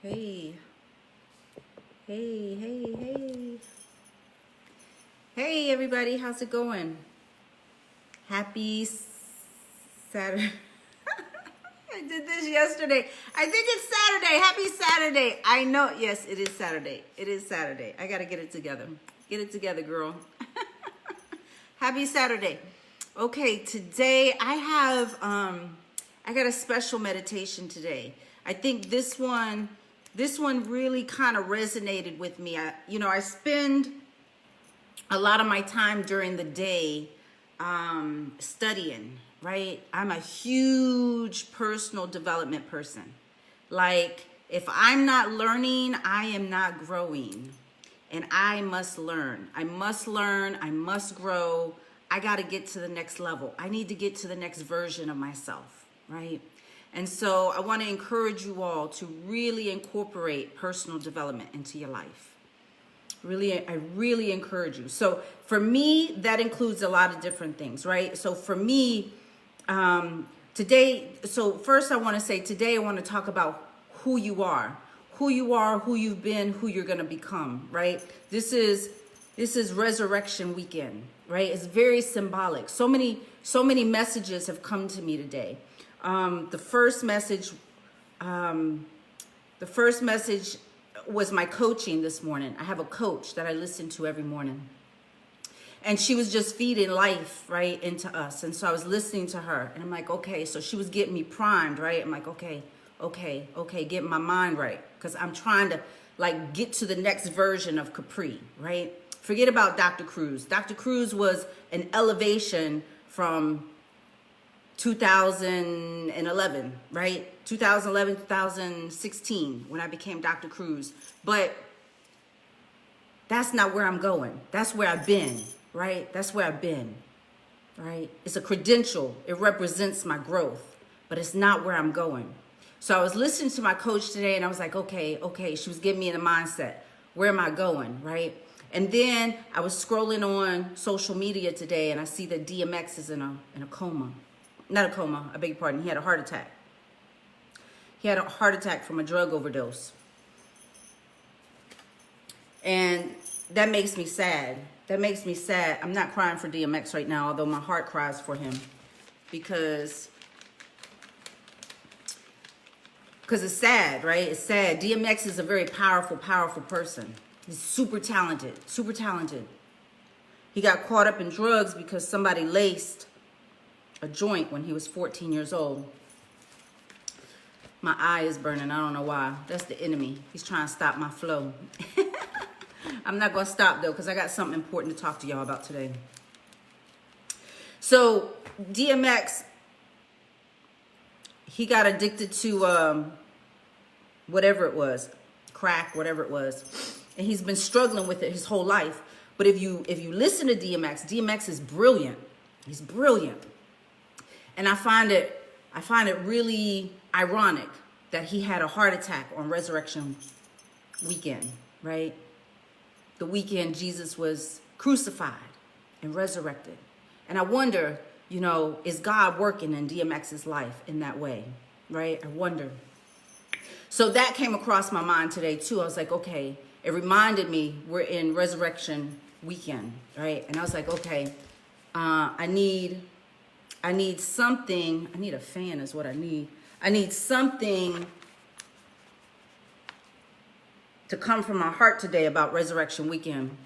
Hey, hey. Hey, everybody, how's it going? Happy Saturday. I did this yesterday. I think it's Saturday. Happy Saturday. I know. Yes, it is Saturday. It is Saturday. I got to get it together. Get it together, girl. Happy Saturday. Okay, today I got a special meditation today. I think this one really kind of resonated with me. I spend a lot of my time during the day studying, right? I'm a huge personal development person. Like, if I'm not learning, I am not growing. And I must learn. I must learn. I must grow. I got to get to the next level. I need to get to the next version of myself, right? And so I want to encourage you all to really incorporate personal development into your life. I really encourage you. So for me, that includes a lot of different things, right? So for me, today, so first I want to say today I want to talk about who you are, who you've been, who you're going to become, right? This is Resurrection Weekend, right? It's very symbolic. So many messages have come to me today. The first message was my coaching this morning. I have a coach that I listen to every morning. And she was just feeding life, right, into us. And so I was listening to her. And I'm like, okay. So she was getting me primed, right? I'm like, okay, getting my mind right. Because I'm trying to, like, get to the next version of Capri, right? Forget about Dr. Cruz. Dr. Cruz was an elevation from 2011, right? 2011, 2016, when I became Dr. Cruz. But that's not where I'm going. That's where I've been, right? That's where I've been, right? It's a credential. It represents my growth, but it's not where I'm going. So I was listening to my coach today and I was like, okay. She was getting me in the mindset. Where am I going, right? And then I was scrolling on social media today and I see that DMX is in a coma. Not a coma, I beg your pardon. He had a heart attack. He had a heart attack from a drug overdose. And that makes me sad. I'm not crying for DMX right now, although my heart cries for him. Because it's sad, right? It's sad. DMX is a very powerful person. He's super talented. He got caught up in drugs because somebody laced a joint when he was 14 years old. My eye is burning. I don't know why. That's the enemy. He's trying to stop my flow. I'm not going to stop, though, because I got something important to talk to y'all about today. So, DMX, he got addicted to whatever it was, crack, whatever it was. And he's been struggling with it his whole life. But if you listen to DMX is brilliant. He's brilliant. And I find it really ironic that he had a heart attack on Resurrection Weekend, right? The weekend Jesus was crucified and resurrected. And I wonder, is God working in DMX's life in that way, right? I wonder. So that came across my mind today too. I was like, okay, it reminded me we're in Resurrection Weekend, right? And I was like, okay, I need something. I need a fan is what I need. I need something to come from my heart today about Resurrection Weekend,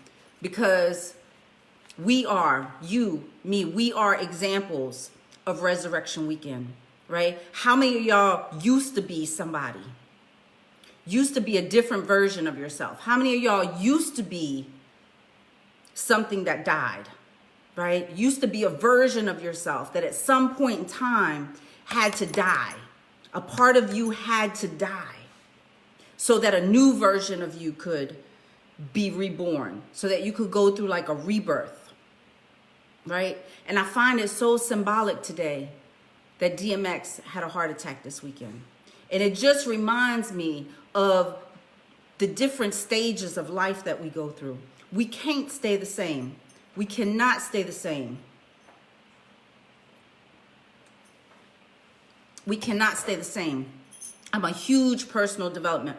because we are, you, me, we are examples of Resurrection Weekend, right? How many of y'all used to be somebody? Used to be a different version of yourself? How many of y'all used to be something that died? Right? Used to be a version of yourself that at some point in time had to die. A part of you had to die so that a new version of you could be reborn, so that you could go through like a rebirth, right? And I find it so symbolic today that DMX had a heart attack this weekend. And it just reminds me of the different stages of life that we go through. We can't stay the same. We cannot stay the same. We cannot stay the same. I'm a huge personal development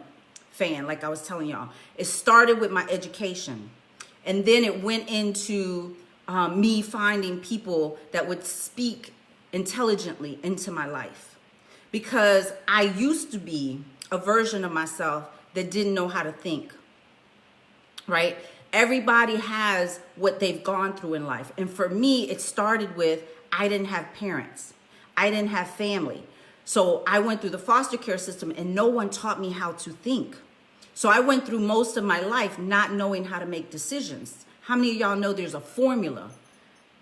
fan, like I was telling y'all. It started with my education. And then it went into me finding people that would speak intelligently into my life. Because I used to be a version of myself that didn't know how to think, right? Everybody has what they've gone through in life. And for me, it started with, I didn't have parents. I didn't have family. So I went through the foster care system and no one taught me how to think. So I went through most of my life not knowing how to make decisions. How many of y'all know there's a formula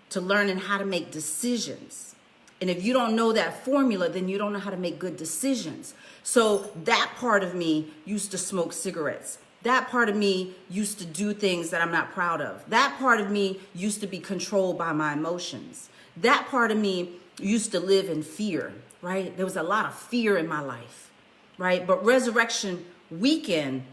to learning how to make decisions? And if you don't know that formula, then you don't know how to make good decisions. So that part of me used to smoke cigarettes. That part of me used to do things that I'm not proud of. That part of me used to be controlled by my emotions. That part of me used to live in fear, right? There was a lot of fear in my life, right? But Resurrection Weekend,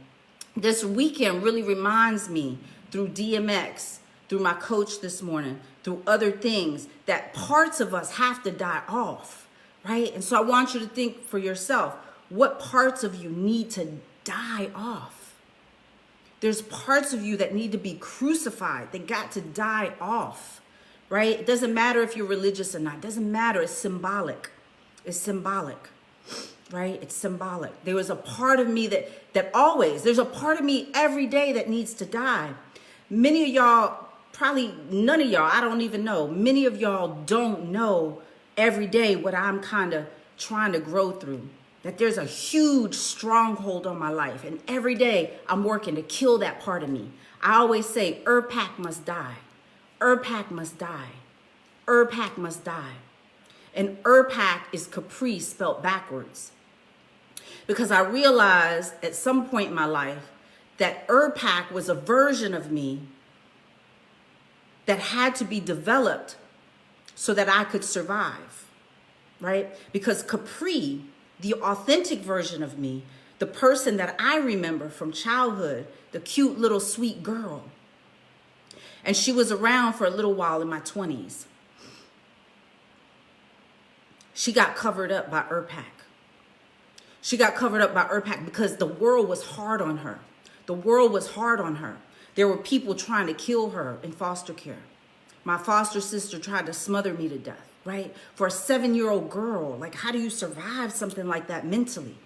this weekend really reminds me through DMX, through my coach this morning, through other things, that parts of us have to die off, right? And so I want you to think for yourself, what parts of you need to die off? There's parts of you that need to be crucified. They got to die off, right? It doesn't matter if you're religious or not. It doesn't matter. It's symbolic. It's symbolic, right? It's symbolic. There was a part of me there's a part of me every day that needs to die. Many of y'all, probably none of y'all, I don't even know. Many of y'all don't know every day what I'm kind of trying to grow through. That there's a huge stronghold on my life. And every day I'm working to kill that part of me. I always say, Pack must die. Pack must die. Pack must die. And Pack is Capri spelled backwards. Because I realized at some point in my life that Pack was a version of me that had to be developed so that I could survive, right? Because Capri, the authentic version of me, the person that I remember from childhood, the cute little sweet girl. And she was around for a little while in my 20s. She got covered up by Pack. She got covered up by Pack because the world was hard on her. The world was hard on her. There were people trying to kill her in foster care. My foster sister tried to smother me to death, right? For a 7-year-old girl, like, how do you survive something like that mentally,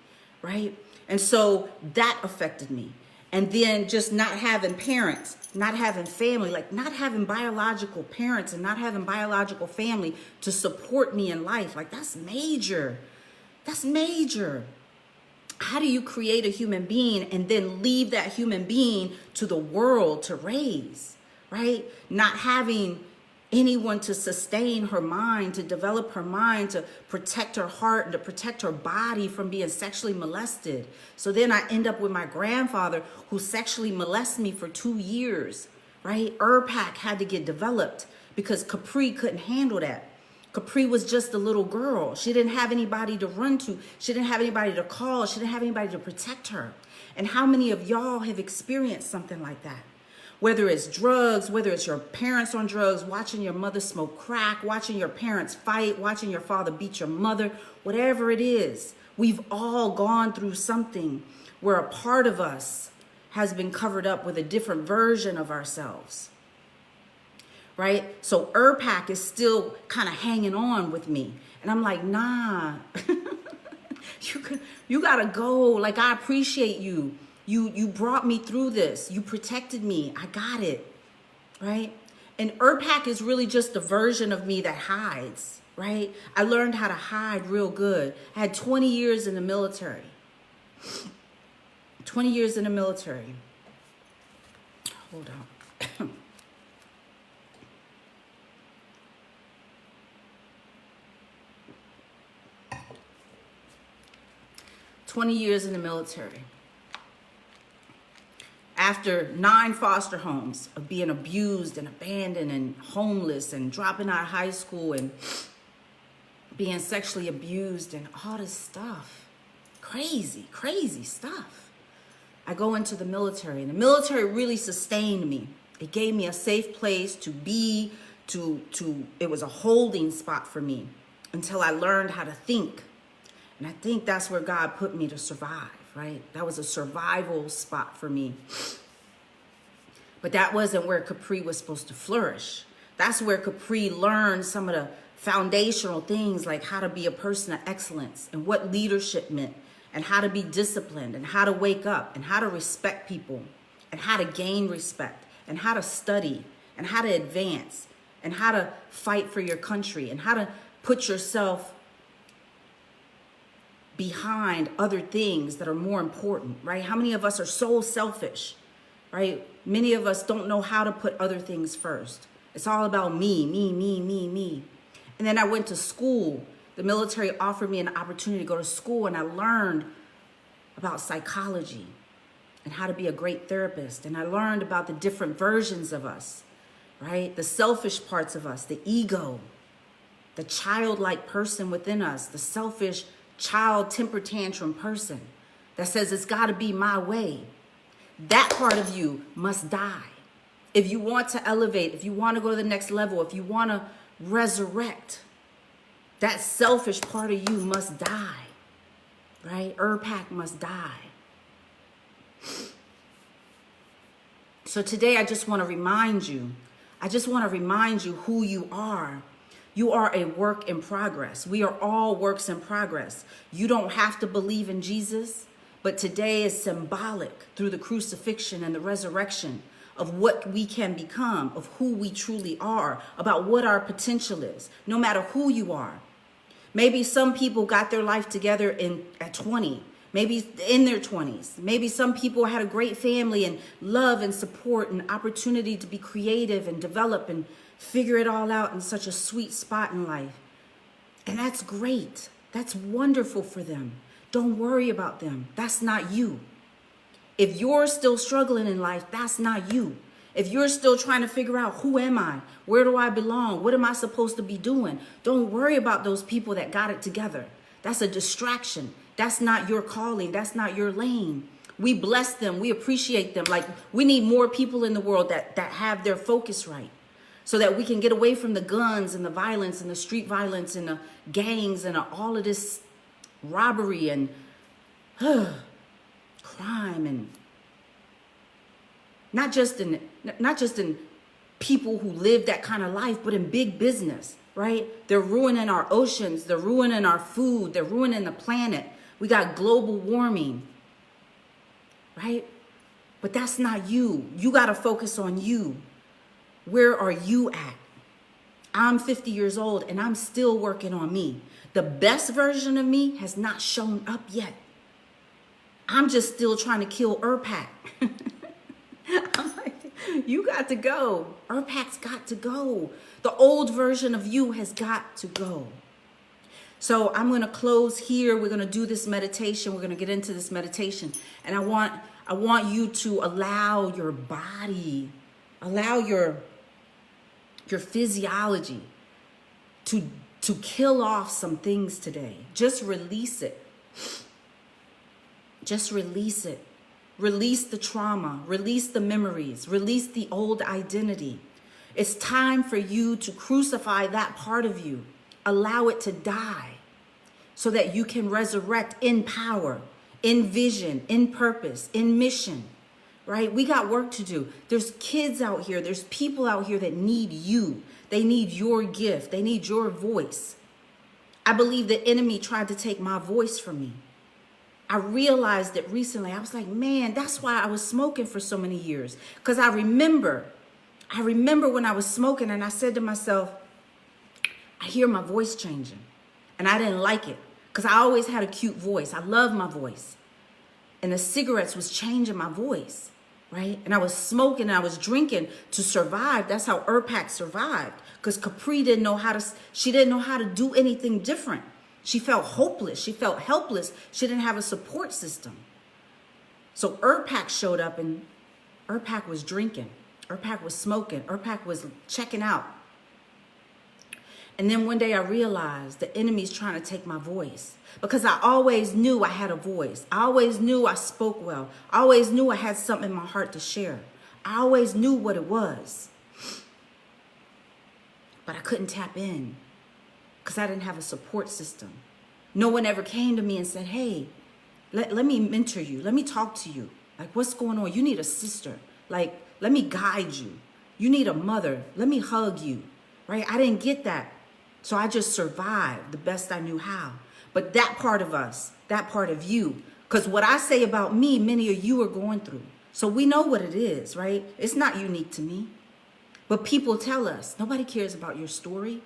right? And so that affected me. And then just not having parents, not having family, like not having biological parents and not having biological family to support me in life. Like, that's major. That's major. How do you create a human being and then leave that human being to the world to raise, right? Not having anyone to sustain her mind, to develop her mind, to protect her heart, and to protect her body from being sexually molested. So then I end up with my grandfather who sexually molested me for 2 years, right? Pack had to get developed because Capri couldn't handle that. Capri was just a little girl. She didn't have anybody to run to. She didn't have anybody to call. She didn't have anybody to protect her. And how many of y'all have experienced something like that? Whether it's drugs, whether it's your parents on drugs, watching your mother smoke crack, watching your parents fight, watching your father beat your mother, whatever it is, we've all gone through something where a part of us has been covered up with a different version of ourselves. Right? So Pack is still kind of hanging on with me. And I'm like, nah, you gotta go. Like, I appreciate you. You brought me through this. You protected me. I got it. Right? And Pack is really just a version of me that hides. Right? I learned how to hide real good. I had 20 years in the military. 20 years in the military. Hold on. 20 years in the military. After 9 foster homes of being abused and abandoned and homeless and dropping out of high school and being sexually abused and all this stuff. Crazy, crazy stuff. I go into the military, and the military really sustained me. It gave me a safe place to be, it was a holding spot for me until I learned how to think. And I think that's where God put me to survive, right? That was a survival spot for me. But that wasn't where Capri was supposed to flourish. That's where Capri learned some of the foundational things, like how to be a person of excellence and what leadership meant, and how to be disciplined, and how to wake up, and how to respect people, and how to gain respect, and how to study, and how to advance, and how to fight for your country, and how to put yourself behind other things that are more important, right? How many of us are so selfish, right? Many of us don't know how to put other things first. It's all about me, me, me, me, me. And then I went to school. The military offered me an opportunity to go to school, and I learned about psychology and how to be a great therapist. And I learned about the different versions of us, right? The selfish parts of us, the ego, the childlike person within us, the selfish child temper tantrum person that says it's got to be my way. That part of you must die. If you want to elevate, if you want to go to the next level, if you want to resurrect, that selfish part of you must die, right? Urpak must die. So today I just want to remind you who you are. You are a work in progress. We are all works in progress. You don't have to believe in Jesus, but today is symbolic through the crucifixion and the resurrection of what we can become, of who we truly are, about what our potential is, no matter who you are. Maybe some people got their life together at 20, maybe in their 20s. Maybe some people had a great family and love and support and opportunity to be creative and develop and figure it all out in such a sweet spot in life. And that's great. That's wonderful for them. Don't worry about them. That's not you. If you're still struggling in life, that's not you. If you're still trying to figure out, who am I? Where do I belong? What am I supposed to be doing? Don't worry about those people that got it together. That's a distraction. That's not your calling. That's not your lane. We bless them. We appreciate them. Like, we need more people in the world that have their focus right, so that we can get away from the guns and the violence and the street violence and the gangs and all of this robbery and crime, and not just in people who live that kind of life, but in big business, right? They're ruining our oceans, they're ruining our food, they're ruining the planet. We got global warming, right? But that's not you. You got to focus on you. Where are you at? I'm 50 years old and I'm still working on me. The best version of me has not shown up yet. I'm just still trying to kill Urpak. I'm like, you got to go. Urpak's got to go. The old version of you has got to go. So I'm going to close here. We're going to do this meditation. We're going to get into this meditation. And I want you to allow your body, allow your physiology to kill off some things today. Just release it. Just release it. Release the trauma. Release the memories. Release the old identity. It's time for you to crucify that part of you. Allow it to die so that you can resurrect in power, in vision, in purpose, in mission, right? We got work to do. There's kids out here. There's people out here that need you. They need your gift. They need your voice. I believe the enemy tried to take my voice from me. I realized it recently. I was like, man, that's why I was smoking for so many years. Because I remember when I was smoking and I said to myself, I hear my voice changing. And I didn't like it because I always had a cute voice. I love my voice. And the cigarettes was changing my voice, right? And I was smoking and I was drinking to survive. That's how Urpak survived, because Capri didn't know how to do anything different. She felt hopeless. She felt helpless. She didn't have a support system. So Urpak showed up and Urpak was drinking. Urpak was smoking. Urpak was checking out. And then one day I realized the enemy's trying to take my voice, because I always knew I had a voice. I always knew I spoke well. I always knew I had something in my heart to share. I always knew what it was. But I couldn't tap in because I didn't have a support system. No one ever came to me and said, hey, Let me mentor you. Let me talk to you. Like, what's going on? You need a sister. Like, let me guide you. You need a mother. Let me hug you, right? I didn't get that. So I just survived the best I knew how. But that part of us, that part of you, because what I say about me, many of you are going through. So we know what it is, right? It's not unique to me. But people tell us, nobody cares about your story.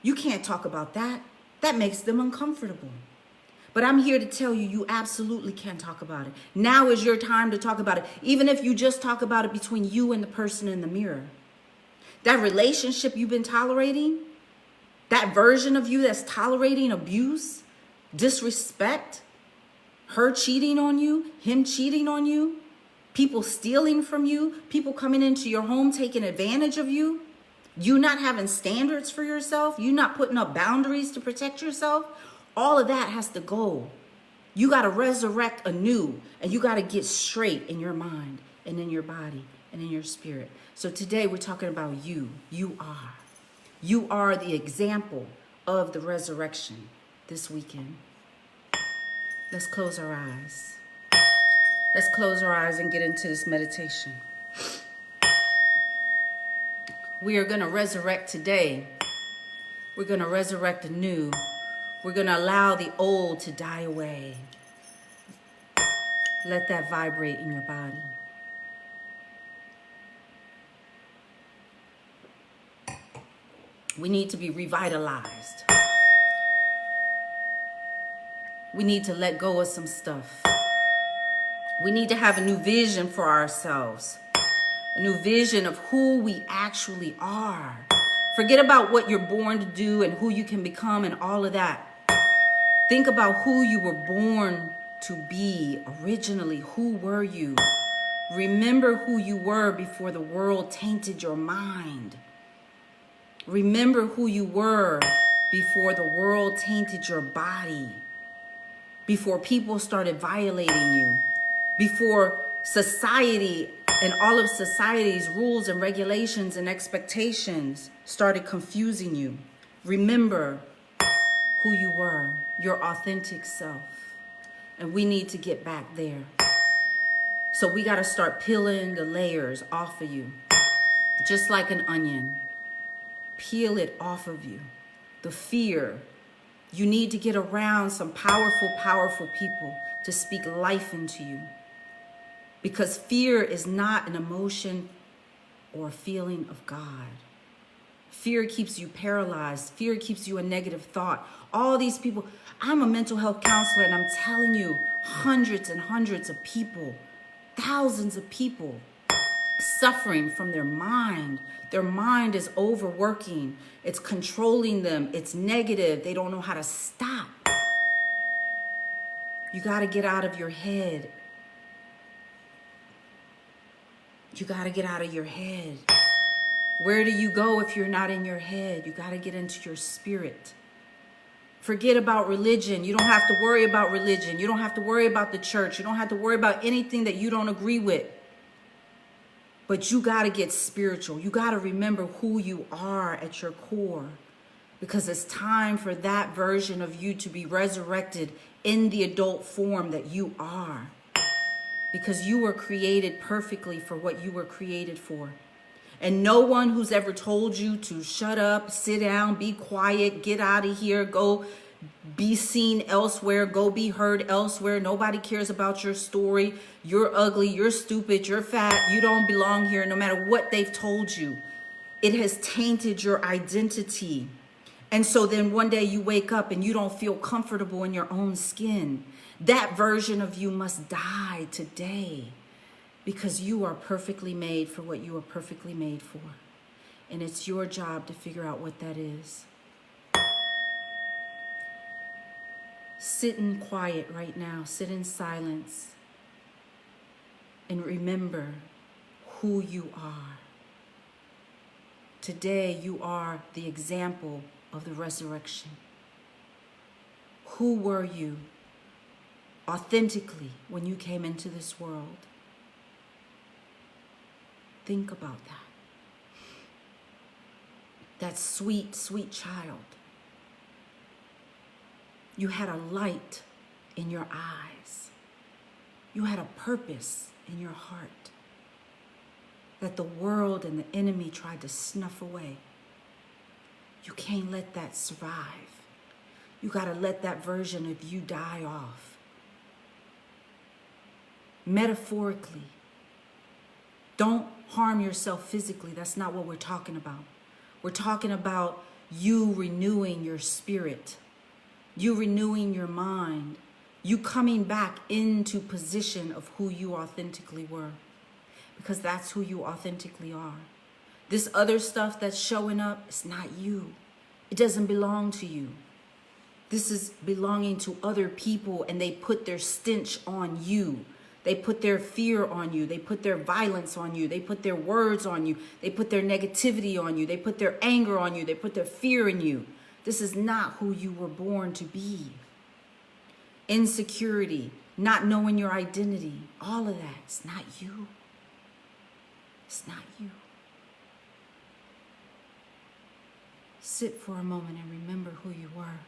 You can't talk about that. That makes them uncomfortable. But I'm here to tell you, you absolutely can talk about it. Now is your time to talk about it. Even if you just talk about it between you and the person in the mirror. That relationship you've been tolerating, that version of you that's tolerating abuse, disrespect, her cheating on you, him cheating on you, people stealing from you, people coming into your home taking advantage of you, you not having standards for yourself, you not putting up boundaries to protect yourself, all of that has to go. You got to resurrect anew, and you got to get straight in your mind and in your body and in your spirit. So today we're talking about you. You are. You are the example of the resurrection this weekend. Let's close our eyes. Let's close our eyes and get into this meditation. We are going to resurrect today. We're going to resurrect anew. We're going to allow the old to die away. Let that vibrate in your body. We need to be revitalized. We need to let go of some stuff. We need to have a new vision for ourselves. A new vision of who we actually are. Forget about what you're born to do and who you can become and all of that. Think about who you were born to be originally. Who were you? Remember who you were before the world tainted your mind. Remember who you were before the world tainted your body. Before people started violating you. Before society and all of society's rules and regulations and expectations started confusing you. Remember who you were, your authentic self. And we need to get back there. So we got to start peeling the layers off of you. Just like an onion. Peel it off of you. The fear. You need to get around some powerful, powerful people to speak life into you. Because fear is not an emotion or a feeling of God. Fear keeps you paralyzed. Fear keeps you a negative thought. All these people, I'm a mental health counselor, and I'm telling you, hundreds and hundreds of people, thousands of people suffering from their mind. Their mind is overworking. It's controlling them. It's negative. They don't know how to stop. You got to get out of your head. You got to get out of your head. Where do you go if you're not in your head? You got to get into your spirit. Forget about religion. You don't have to worry about religion. You don't have to worry about the church. You don't have to worry about anything that you don't agree with. But you got to get spiritual. You got to remember who you are at your core. Because it's time for that version of you to be resurrected in the adult form that you are. Because you were created perfectly for what you were created for. And no one who's ever told you to shut up, sit down, be quiet, get out of here, go be seen elsewhere, go be heard elsewhere. Nobody cares about your story. You're ugly, you're stupid, you're fat, you don't belong here, no matter what they've told you. It has tainted your identity. And so then one day you wake up and you don't feel comfortable in your own skin. That version of you must die today. Because you are perfectly made for what you are perfectly made for. And it's your job to figure out what that is. Sit in quiet right now. Sit in silence. And remember who you are. Today you are the example of the resurrection. Who were you authentically when you came into this world? Think about that. That sweet, sweet child. You had a light in your eyes. You had a purpose in your heart that the world and the enemy tried to snuff away. You can't let that survive. You got to let that version of you die off. Metaphorically. Don't harm yourself physically. That's not what we're talking about. We're talking about you renewing your spirit, you renewing your mind, you coming back into position of who you authentically were, because that's who you authentically are. This other stuff that's showing up, it's not you. It doesn't belong to you. This is belonging to other people, and they put their stench on you. They put their fear on you. They put their violence on you. They put their words on you. They put their negativity on you. They put their anger on you. They put their fear in you. This is not who you were born to be. Insecurity, not knowing your identity, all of that, it's not you. It's not you. Sit for a moment and remember who you were.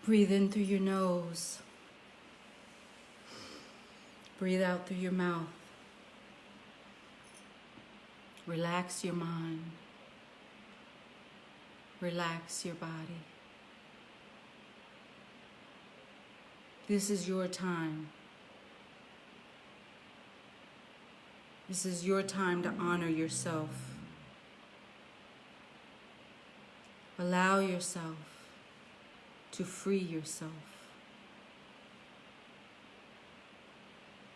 Breathe in through your nose. Breathe out through your mouth. Relax your mind. Relax your body. This is your time. This is your time to honor yourself. Allow yourself to free yourself.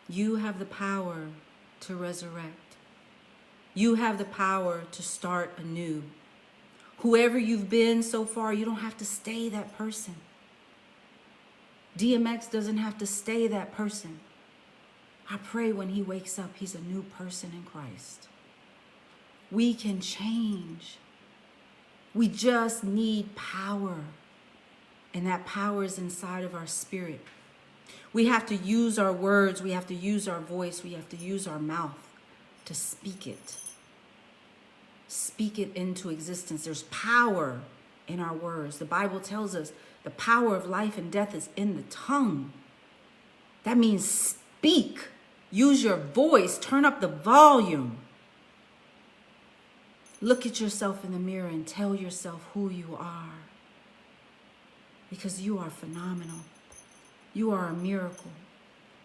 You have the power to resurrect. You have the power to start anew. Whoever you've been so far, you don't have to stay that person. DMX doesn't have to stay that person. I pray when he wakes up, he's a new person in Christ. We can change. We just need power. And that power is inside of our spirit. We have to use our words. We have to use our voice. We have to use our mouth to speak it. Speak it into existence. There's power in our words. The Bible tells us the power of life and death is in the tongue. That means speak. Use your voice. Turn up the volume. Look at yourself in the mirror and tell yourself who you are. Because you are phenomenal. You are a miracle.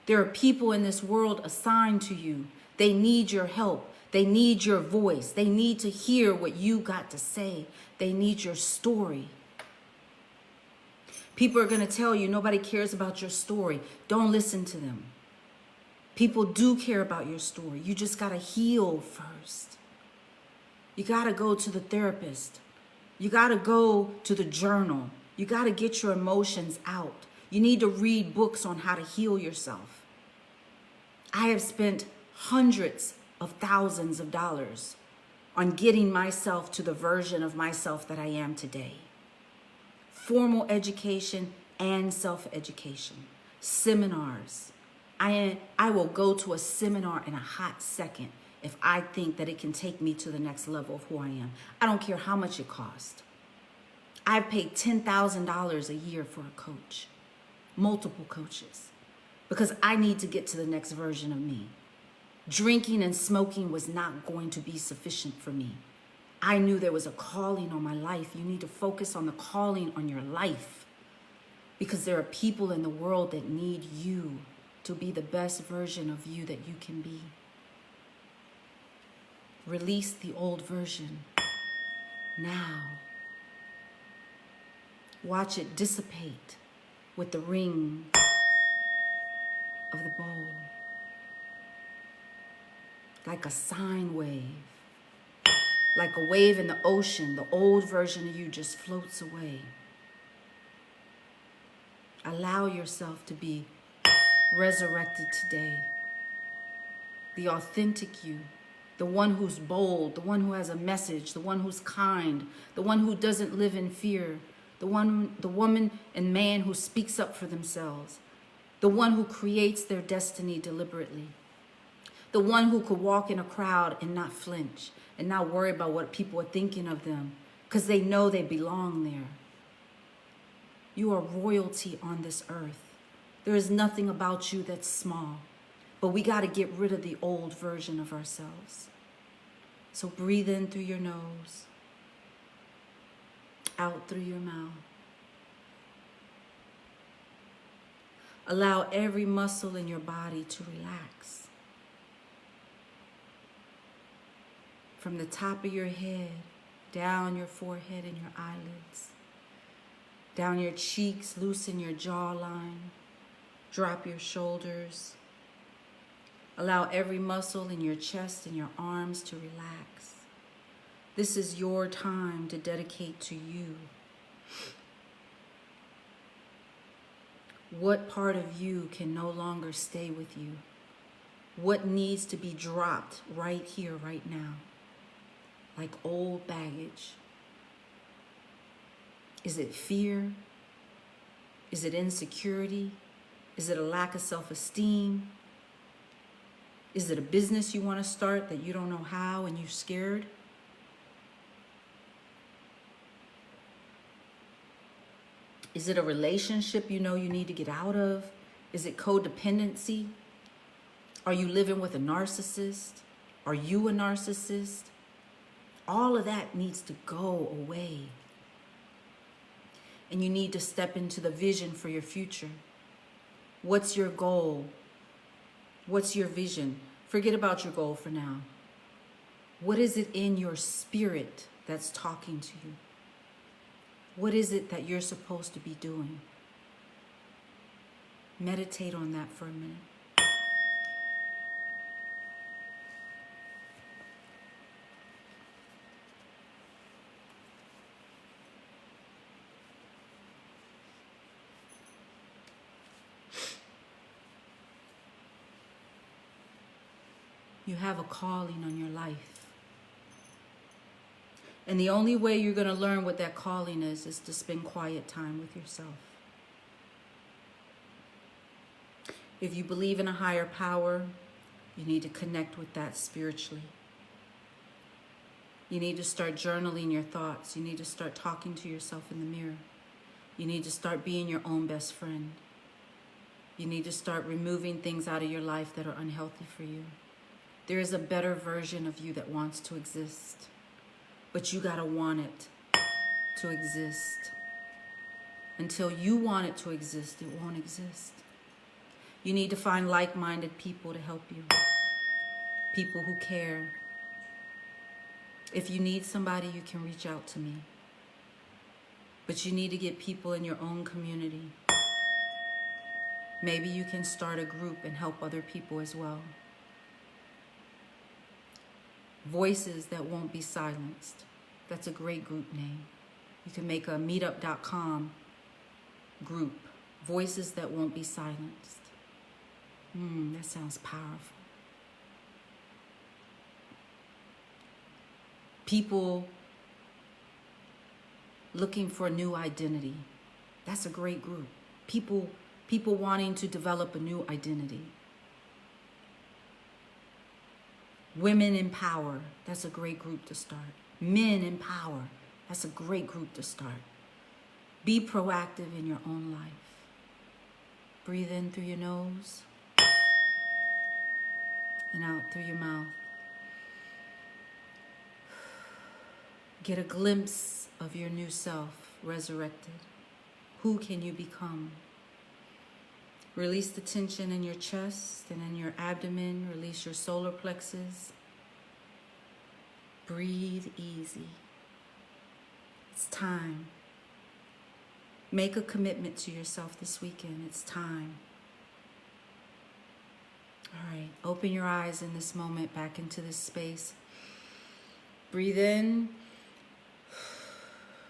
There are people in this world assigned to you. They need your help. They need your voice. They need to hear what you got to say. They need your story. People are going to tell you nobody cares about your story. Don't listen to them. People do care about your story. You just got to heal first. You got to go to the therapist. You got to go to the journal. You got to get your emotions out. You need to read books on how to heal yourself. I have spent hundreds of thousands of dollars on getting myself to the version of myself that I am today. Formal education and self-education. Seminars. I will go to a seminar in a hot second if I think that it can take me to the next level of who I am. I don't care how much it costs. I've paid $10,000 a year for a coach, multiple coaches, because I need to get to the next version of me. Drinking and smoking was not going to be sufficient for me. I knew there was a calling on my life. You need to focus on the calling on your life, because there are people in the world that need you to be the best version of you that you can be. Release the old version now. Watch it dissipate with the ring of the bowl. Like a sine wave. Like a wave in the ocean, the old version of you just floats away. Allow yourself to be resurrected today. the authentic you, the one who's bold, the one who has a message, the one who's kind, the one who doesn't live in fear, the woman and man who speaks up for themselves, the one who creates their destiny deliberately, the one who could walk in a crowd and not flinch and not worry about what people are thinking of them because they know they belong there. You are royalty on this earth. There is nothing about you that's small, but we got to get rid of the old version of ourselves. So breathe in through your nose, out through your mouth. Allow every muscle in your body to relax. From the top of your head, down your forehead and your eyelids, down your cheeks, loosen your jawline, drop your shoulders. Allow every muscle in your chest and your arms to relax. This is your time to dedicate to you. What part of you can no longer stay with you? What needs to be dropped right here, right now? Like old baggage. Is it fear? Is it insecurity? Is it a lack of self-esteem? Is it a business you want to start that you don't know how and you're scared? Is it a relationship you know you need to get out of? Is it codependency? Are you living with a narcissist? Are you a narcissist? All of that needs to go away. And you need to step into the vision for your future. What's your goal? What's your vision? Forget about your goal for now. What is it in your spirit that's talking to you? What is it that you're supposed to be doing? Meditate on that for a minute. You have a calling on your life. And the only way you're going to learn what that calling is to spend quiet time with yourself. If you believe in a higher power, you need to connect with that spiritually. You need to start journaling your thoughts. You need to start talking to yourself in the mirror. You need to start being your own best friend. You need to start removing things out of your life that are unhealthy for you. There is a better version of you that wants to exist, but you gotta want it to exist. Until you want it to exist, it won't exist. You need to find like-minded people to help you, people who care. If you need somebody, you can reach out to me. But you need to get people in your own community. Maybe you can start a group and help other people as well. Voices that won't be silenced. That's a great group name. You can make a meetup.com group. Voices that won't be silenced. That sounds powerful. People looking for a new identity. That's a great group. People wanting to develop a new identity. Women in power. That's a great group to start. Men in power. That's a great group to start. Be proactive in your own life. Breathe in through your nose and out through your mouth. Get a glimpse of your new self, resurrected. Who can you become? Release the tension in your chest and in your abdomen. Release your solar plexus. Breathe easy. It's time. Make a commitment to yourself this weekend. It's time. All right, open your eyes in this moment back into this space. Breathe in.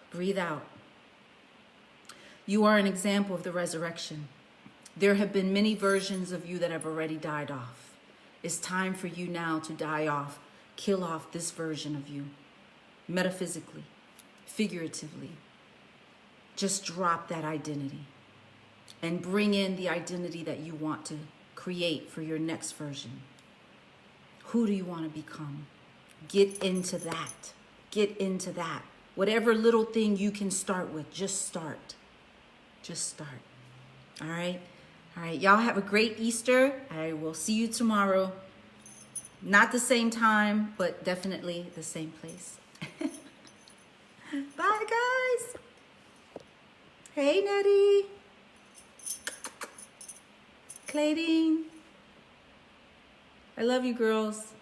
Breathe out. You are an example of the resurrection. There have been many versions of you that have already died off. It's time for you now to die off, kill off this version of you, metaphysically, figuratively. Just drop that identity and bring in the identity that you want to create for your next version. Who do you want to become? Get into that. Get into that. Whatever little thing you can start with, just start. Just start. All right? All right. Y'all have a great Easter. I will see you tomorrow. Not the same time, but definitely the same place. Bye, guys. Hey, Nettie. Claydine. I love you, girls.